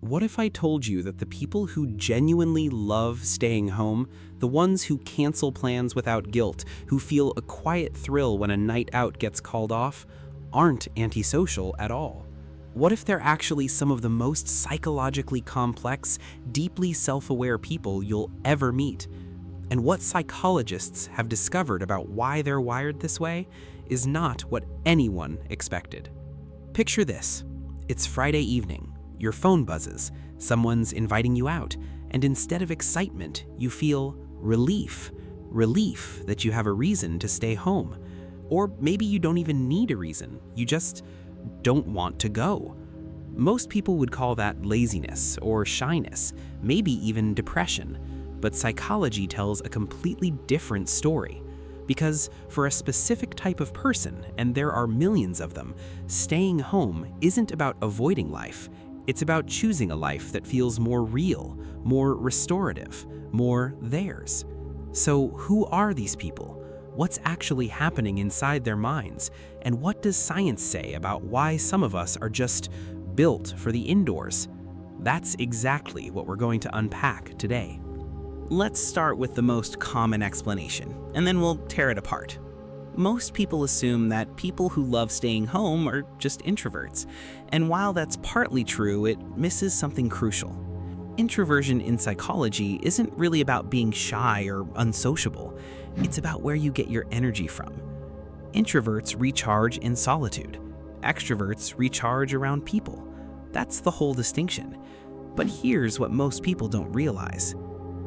What if I told you that the people who genuinely love staying home, the ones who cancel plans without guilt, who feel a quiet thrill when a night out gets called off, aren't antisocial at all? What if they're actually some of the most psychologically complex, deeply self-aware people you'll ever meet? And what psychologists have discovered about why they're wired this way is not what anyone expected. Picture this. It's Friday evening. Your phone buzzes, someone's inviting you out, and instead of excitement, you feel relief. Relief that you have a reason to stay home. Or maybe you don't even need a reason, you just don't want to go. Most people would call that laziness or shyness, maybe even depression, but psychology tells a completely different story. Because for a specific type of person, and there are millions of them, staying home isn't about avoiding life. It's about choosing a life that feels more real, more restorative, more theirs. So who are these people? What's actually happening inside their minds? And what does science say about why some of us are just built for the indoors? That's exactly what we're going to unpack today. Let's start with the most common explanation, and then we'll tear it apart. Most people assume that people who love staying home are just introverts, and while that's partly true, it misses something crucial. Introversion in psychology isn't really about being shy or unsociable. It's about where you get your energy from. Introverts recharge in solitude. Extroverts recharge around people. That's the whole distinction. But here's what most people don't realize.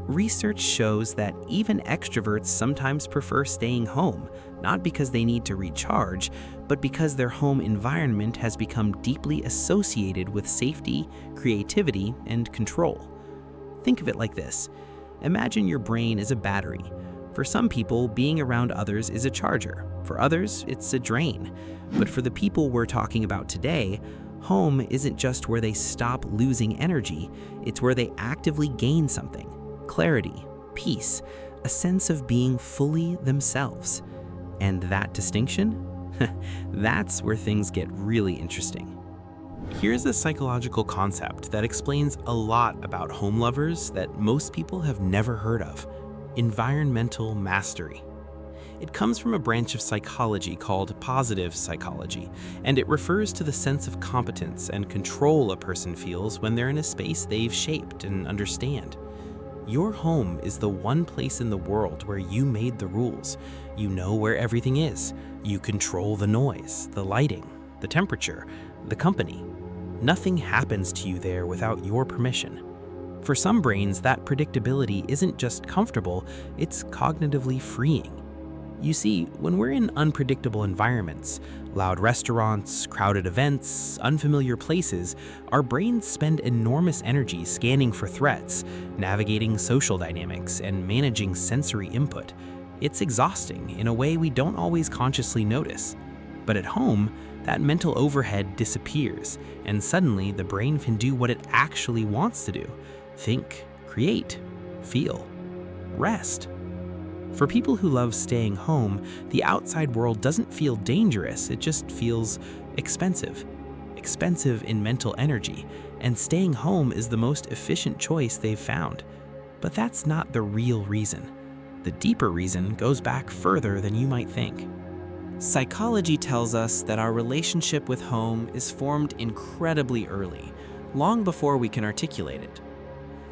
Research shows that even extroverts sometimes prefer staying home, not because they need to recharge, but because their home environment has become deeply associated with safety, creativity, and control. Think of it like this. Imagine your brain is a battery. For some people, being around others is a charger. For others, it's a drain. But for the people we're talking about today, home isn't just where they stop losing energy, it's where they actively gain something. Clarity, peace, a sense of being fully themselves. And that distinction? That's where things get really interesting. Here's a psychological concept that explains a lot about home lovers that most people have never heard of: environmental mastery. It comes from a branch of psychology called positive psychology, and it refers to the sense of competence and control a person feels when they're in a space they've shaped and understand. Your home is the one place in the world where you made the rules. You know where everything is. You control the noise, the lighting, the temperature, the company. Nothing happens to you there without your permission. For some brains, that predictability isn't just comfortable, it's cognitively freeing. You see, when we're in unpredictable environments, loud restaurants, crowded events, unfamiliar places, our brains spend enormous energy scanning for threats, navigating social dynamics, and managing sensory input. It's exhausting in a way we don't always consciously notice. But at home, that mental overhead disappears, and suddenly the brain can do what it actually wants to do: think, create, feel, rest. For people who love staying home, the outside world doesn't feel dangerous, it just feels expensive. Expensive in mental energy, and staying home is the most efficient choice they've found. But that's not the real reason. The deeper reason goes back further than you might think. Psychology tells us that our relationship with home is formed incredibly early, long before we can articulate it.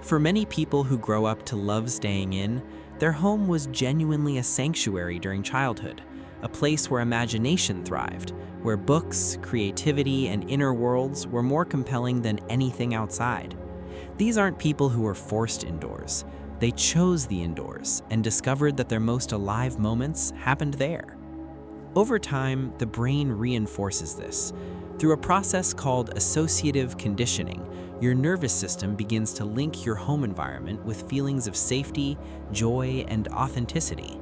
For many people who grow up to love staying in, their home was genuinely a sanctuary during childhood, a place where imagination thrived, where books, creativity, and inner worlds were more compelling than anything outside. These aren't people who were forced indoors. They chose the indoors and discovered that their most alive moments happened there. Over time, the brain reinforces this. Through a process called associative conditioning, your nervous system begins to link your home environment with feelings of safety, joy, and authenticity.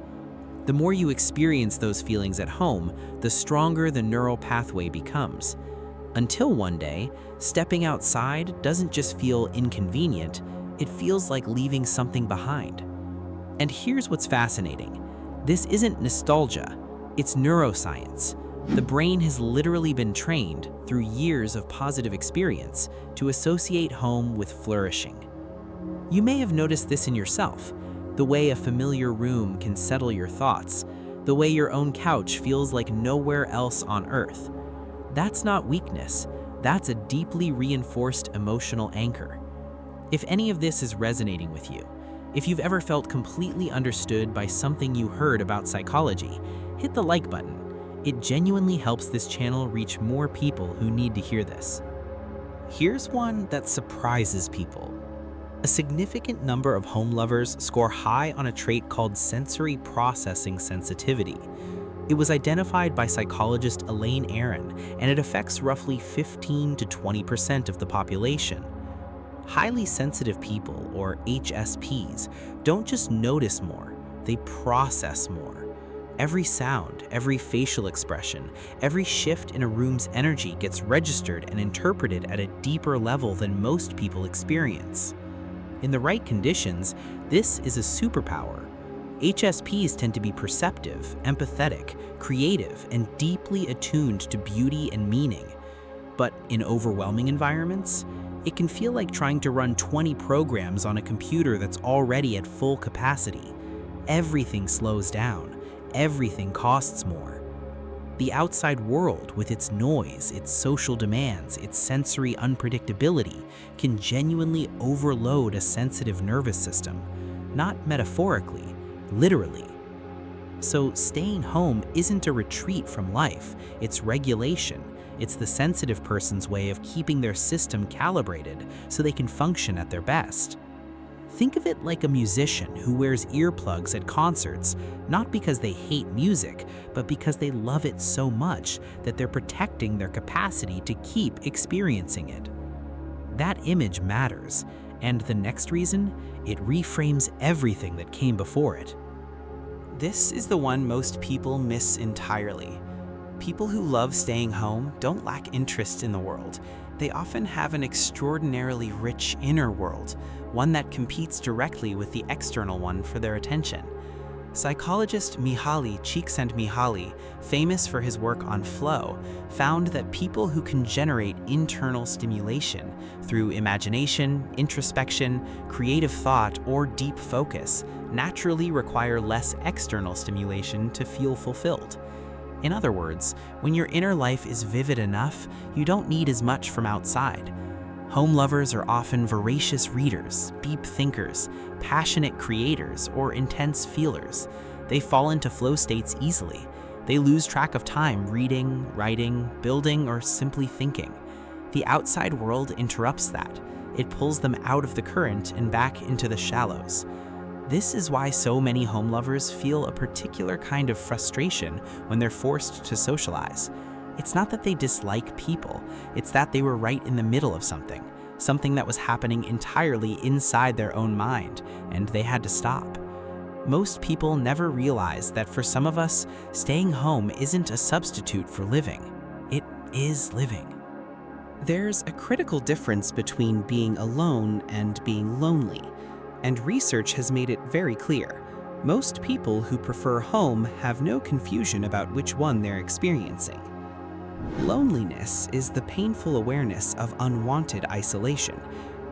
The more you experience those feelings at home, the stronger the neural pathway becomes. Until one day, stepping outside doesn't just feel inconvenient, it feels like leaving something behind. And here's what's fascinating. This isn't nostalgia, it's neuroscience. The brain has literally been trained through years of positive experience to associate home with flourishing. You may have noticed this in yourself, the way a familiar room can settle your thoughts, the way your own couch feels like nowhere else on earth. That's not weakness, that's a deeply reinforced emotional anchor. If any of this is resonating with you, if you've ever felt completely understood by something you heard about psychology, hit the like button. It genuinely helps this channel reach more people who need to hear this. Here's one that surprises people. A significant number of home lovers score high on a trait called sensory processing sensitivity. It was identified by psychologist Elaine Aron, and it affects roughly 15 to 20% of the population. Highly sensitive people, or HSPs, don't just notice more, they process more. Every sound, every facial expression, every shift in a room's energy gets registered and interpreted at a deeper level than most people experience. In the right conditions, this is a superpower. HSPs tend to be perceptive, empathetic, creative, and deeply attuned to beauty and meaning. But in overwhelming environments, it can feel like trying to run 20 programs on a computer that's already at full capacity. Everything slows down. Everything costs more. The outside world, with its noise, its social demands, its sensory unpredictability, can genuinely overload a sensitive nervous system, not metaphorically, literally. So staying home isn't a retreat from life, it's regulation. It's the sensitive person's way of keeping their system calibrated so they can function at their best. Think of it like a musician who wears earplugs at concerts, not because they hate music, but because they love it so much that they're protecting their capacity to keep experiencing it. That image matters, and the next reason, it reframes everything that came before it. This is the one most people miss entirely. People who love staying home don't lack interest in the world. They often have an extraordinarily rich inner world, one that competes directly with the external one for their attention. Psychologist Mihaly Csikszentmihalyi, famous for his work on flow, found that people who can generate internal stimulation through imagination, introspection, creative thought, or deep focus naturally require less external stimulation to feel fulfilled. In other words, when your inner life is vivid enough, you don't need as much from outside. Home lovers are often voracious readers, deep thinkers, passionate creators, or intense feelers. They fall into flow states easily. They lose track of time reading, writing, building, or simply thinking. The outside world interrupts that. It pulls them out of the current and back into the shallows. This is why so many home lovers feel a particular kind of frustration when they're forced to socialize. It's not that they dislike people, it's that they were right in the middle of something that was happening entirely inside their own mind, and they had to stop. Most people never realize that for some of us, staying home isn't a substitute for living. It is living. There's a critical difference between being alone and being lonely, and research has made it very clear. Most people who prefer home have no confusion about which one they're experiencing. Loneliness is the painful awareness of unwanted isolation.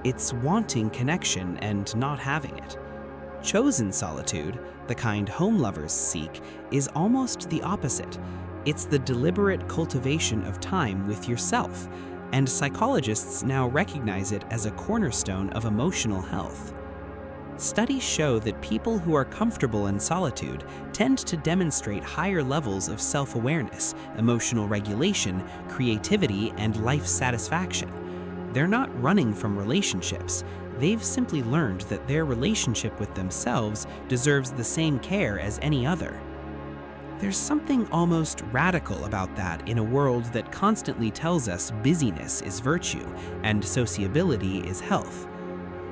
It's wanting connection and not having it. Chosen solitude, the kind home lovers seek, is almost the opposite. It's the deliberate cultivation of time with yourself, and psychologists now recognize it as a cornerstone of emotional health. Studies show that people who are comfortable in solitude tend to demonstrate higher levels of self-awareness, emotional regulation, creativity, and life satisfaction. They're not running from relationships. They've simply learned that their relationship with themselves deserves the same care as any other. There's something almost radical about that in a world that constantly tells us busyness is virtue and sociability is health.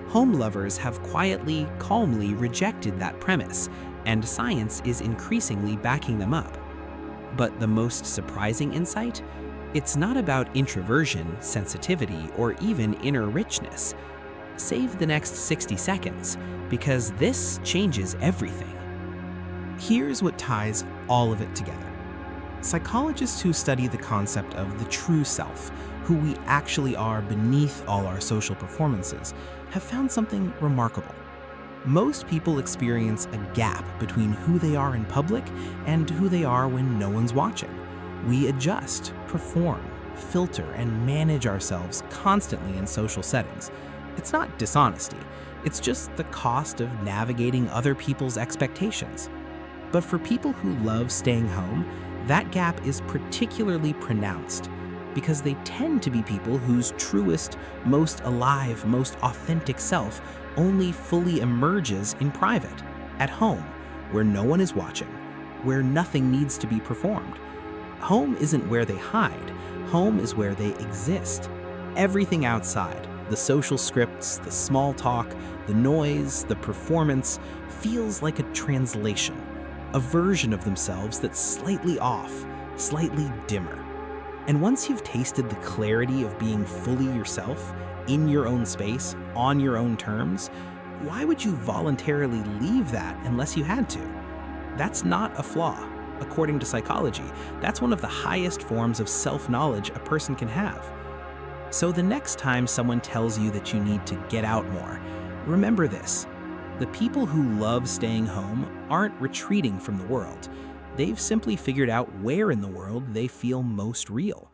Home lovers have quietly, calmly rejected that premise, and science is increasingly backing them up. But the most surprising insight? It's not about introversion, sensitivity, or even inner richness. Save the next 60 seconds, because this changes everything. Here's what ties all of it together. Psychologists who study the concept of the true self, who we actually are beneath all our social performances, have found something remarkable. Most people experience a gap between who they are in public and who they are when no one's watching. We adjust, perform, filter, and manage ourselves constantly in social settings. It's not dishonesty, it's just the cost of navigating other people's expectations. But for people who love staying home, that gap is particularly pronounced because they tend to be people whose truest, most alive, most authentic self only fully emerges in private, at home, where no one is watching, where nothing needs to be performed. Home isn't where they hide, home is where they exist. Everything outside, the social scripts, the small talk, the noise, the performance, feels like a translation, a version of themselves that's slightly off, slightly dimmer. And once you've tasted the clarity of being fully yourself, in your own space, on your own terms, why would you voluntarily leave that unless you had to? That's not a flaw. According to psychology, that's one of the highest forms of self-knowledge a person can have. So the next time someone tells you that you need to get out more, remember this. The people who love staying home aren't retreating from the world. They've simply figured out where in the world they feel most real.